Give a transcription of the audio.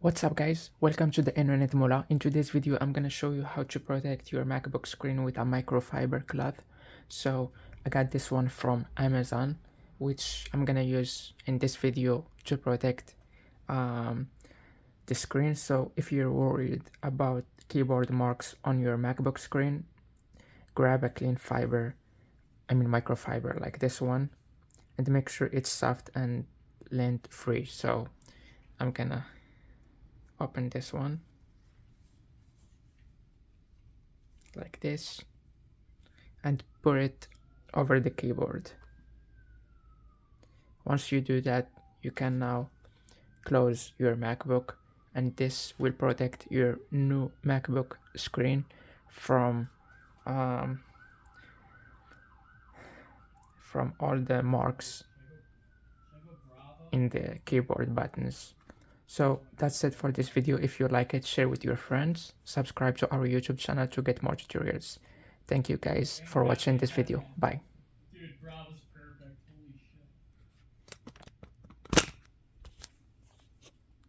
What's up guys, welcome to the Internet Mullah. In today's video I'm gonna show you how to protect your MacBook screen with a microfiber cloth. So I got this one from Amazon, which I'm gonna use in this video to protect the screen. So if you're worried about keyboard marks on your MacBook screen, grab a clean microfiber like this one, and make sure it's soft and lint free. So I'm gonna open this one like this and put it over the keyboard. Once you do that, you can now close your MacBook, and this will protect your new MacBook screen from all the marks in the keyboard buttons. So that's it for this video. If you like it, share with your friends, subscribe to our YouTube channel to get more tutorials. Thank you guys for watching this video. Bye.